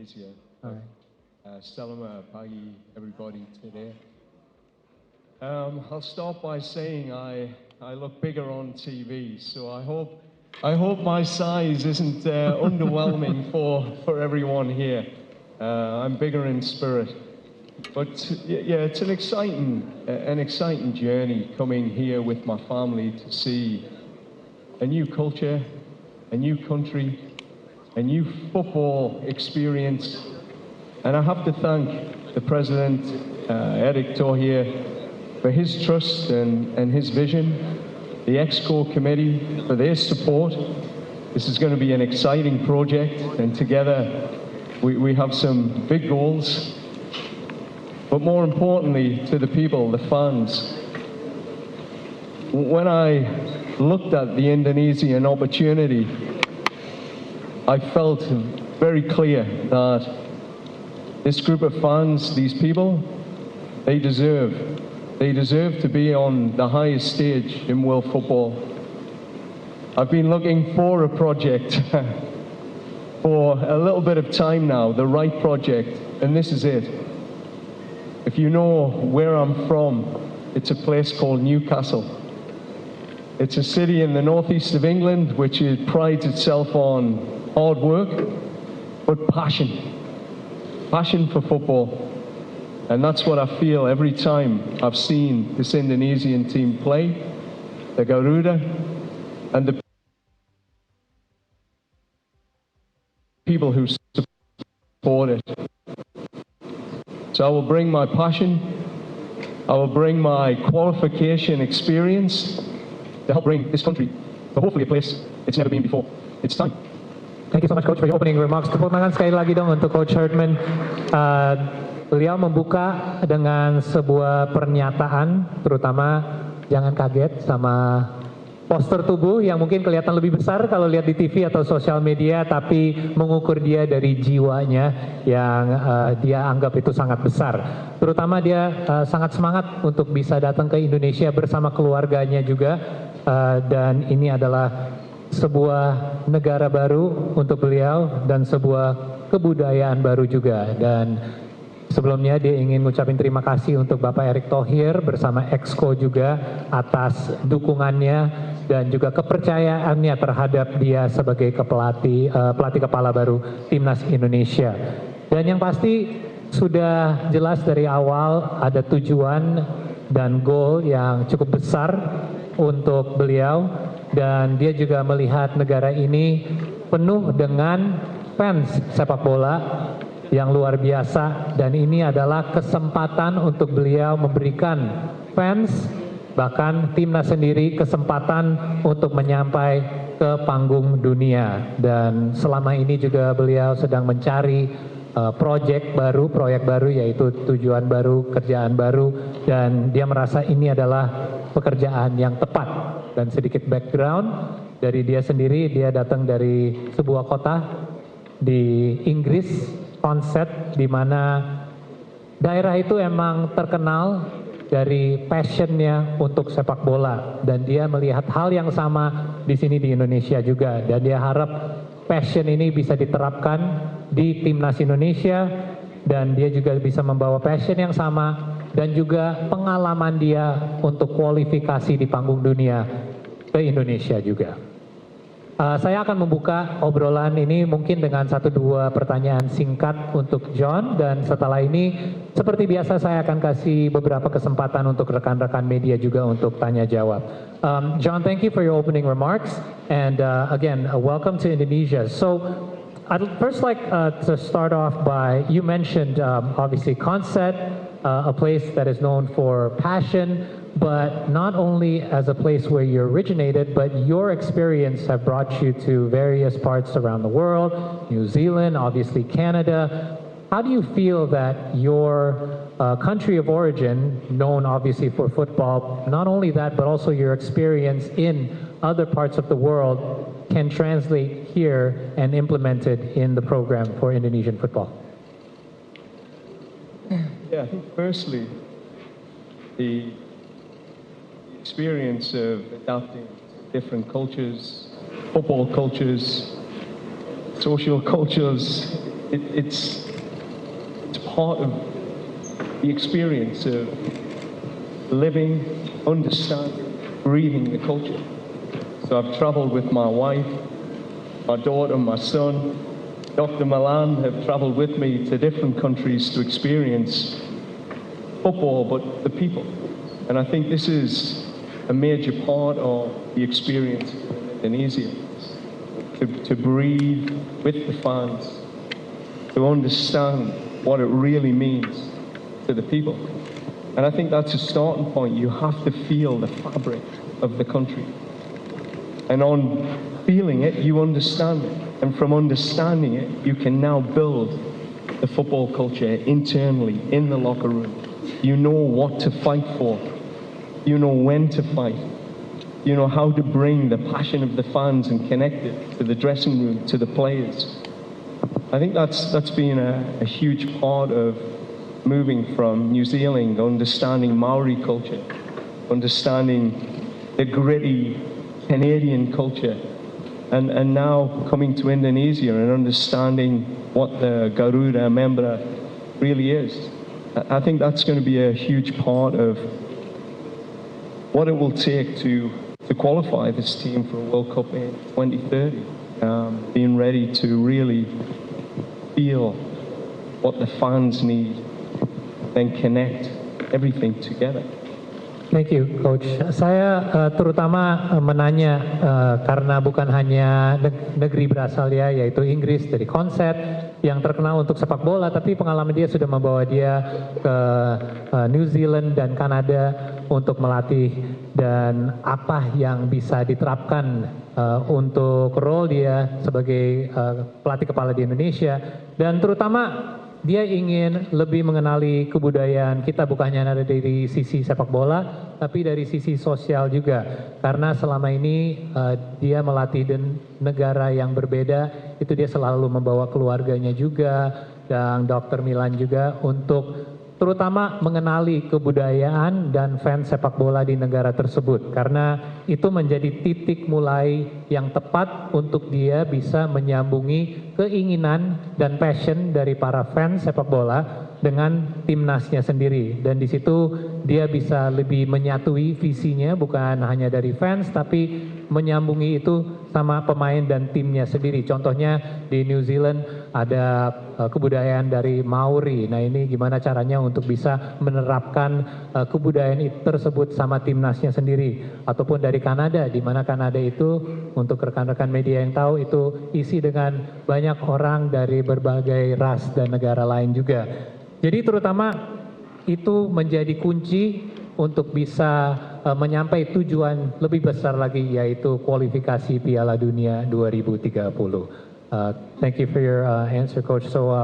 Indonesia. All right. Selamat pagi, everybody today. I'll start by saying I look bigger on TV, so I hope my size isn't underwhelming for everyone here. I'm bigger in spirit, but yeah, it's an exciting journey coming here with my family to see a new culture, a new country, a new football experience. And I have to thank the President, Eric Thohir, for his trust and his vision, the EXCO committee for their support. This is going to be an exciting project, and together we have some big goals. But more importantly, to the people, the fans, when I looked at the Indonesian opportunity, I felt very clear that this group of fans, these people, they deserve to be on the highest stage in world football. I've been looking for a project for a little bit of time now, the right project, and this is it. If you know where I'm from, it's a place called Newcastle. It's a city in the northeast of England which prides itself on hard work, but passion for football. And that's what I feel every time I've seen this Indonesian team play, the Garuda, and the people who support it. So I will bring my passion, I will bring my qualification experience to help bring this country to hopefully a place it's never been before. It's time. Thank you so much, Coach, for your opening remarks. Tepuk tangan sekali lagi dong untuk Coach Herdman. Beliau membuka dengan sebuah pernyataan, terutama jangan kaget sama poster tubuh yang mungkin kelihatan lebih besar kalau lihat di TV atau sosial media, tapi mengukur dia dari jiwanya yang dia anggap itu sangat besar. Terutama dia sangat semangat untuk bisa datang ke Indonesia bersama keluarganya juga, dan ini adalah sebuah negara baru untuk beliau dan sebuah kebudayaan baru juga. Dan sebelumnya dia ingin ngucapin terima kasih untuk Bapak Erick Thohir bersama EXCO juga atas dukungannya dan juga kepercayaannya terhadap dia sebagai pelatih kepala baru Timnas Indonesia. Dan yang pasti sudah jelas dari awal ada tujuan dan goal yang cukup besar untuk beliau, dan dia juga melihat negara ini penuh dengan fans sepak bola yang luar biasa, dan ini adalah kesempatan untuk beliau memberikan fans, bahkan timnas sendiri, kesempatan untuk menyampai ke panggung dunia. Dan selama ini juga beliau sedang mencari proyek baru, yaitu tujuan baru, kerjaan baru, dan dia merasa ini adalah pekerjaan yang tepat. Dan sedikit background dari dia sendiri, dia datang dari sebuah kota di Inggris, Onset, di mana daerah itu emang terkenal dari passionnya untuk sepak bola, dan dia melihat hal yang sama di sini di Indonesia juga, dan dia harap passion ini bisa diterapkan di Timnas Indonesia, dan dia juga bisa membawa passion yang sama dan juga pengalaman dia untuk kualifikasi di panggung dunia ke Indonesia juga. Saya akan membuka obrolan ini mungkin dengan 1-2 pertanyaan singkat untuk John, dan setelah ini seperti biasa saya akan kasih beberapa kesempatan untuk rekan-rekan media juga untuk tanya jawab. John, thank you for your opening remarks, and again, welcome to Indonesia. So I'd first like to start off by, you mentioned obviously Concept, a place that is known for passion, but not only as a place where you originated, but your experience have brought you to various parts around the world, New Zealand, obviously Canada. How do you feel that your country of origin, known obviously for football, not only that, but also your experience in other parts of the world can translate here and implemented in the program for Indonesian football? Yeah, I think firstly, the experience of adapting different cultures, football cultures, social cultures, it's part of the experience of living, understanding, breathing the culture. So I've traveled with my wife, my daughter, my son. Dr. Milan have traveled with me to different countries to experience football, but the people. And I think this is a major part of the experience in Indonesia. To breathe with the fans, to understand what it really means to the people. And I think that's a starting point. You have to feel the fabric of the country. And on feeling it, you understand it. And from understanding it, you can now build the football culture internally in the locker room. You know what to fight for. You know when to fight. You know how to bring the passion of the fans and connect it to the dressing room, to the players. I think that's been a huge part of moving from New Zealand, understanding Maori culture, understanding the gritty Canadian culture, and now coming to Indonesia and understanding what the Garuda Membra really is. I think that's going to be a huge part of what it will take to qualify this team for a World Cup in 2030. Being ready to really feel what the fans need and connect everything together. Thank you, Coach. Saya terutama menanya karena bukan hanya negeri berasal dia, yaitu Inggris dari Consett yang terkenal untuk sepak bola, tapi pengalaman dia sudah membawa dia ke New Zealand dan Kanada untuk melatih, dan apa yang bisa diterapkan untuk role dia sebagai pelatih kepala di Indonesia, dan terutama dia ingin lebih mengenali kebudayaan kita, bukan hanya dari sisi sepak bola, tapi dari sisi sosial juga. Karena selama ini dia melatih di negara yang berbeda, itu dia selalu membawa keluarganya juga, dan Dr. Milan juga, untuk terutama mengenali kebudayaan dan fans sepak bola di negara tersebut. Karena itu menjadi titik mulai yang tepat untuk dia bisa menyambungi keinginan dan passion dari para fans sepak bola dengan timnasnya sendiri. Dan di situ dia bisa lebih menyatui visinya, bukan hanya dari fans, tapi menyambungi itu sama pemain dan timnya sendiri. Contohnya di New Zealand ada kebudayaan dari Maori. Nah, ini gimana caranya untuk bisa menerapkan kebudayaan itu tersebut sama timnasnya sendiri. Ataupun dari Kanada, di mana Kanada itu, untuk rekan-rekan media yang tahu, itu isi dengan banyak orang dari berbagai ras dan negara lain juga. Jadi terutama itu menjadi kunci untuk bisa menyampai tujuan lebih besar lagi, yaitu kualifikasi Piala Dunia 2030. Thank you for your answer, Coach. So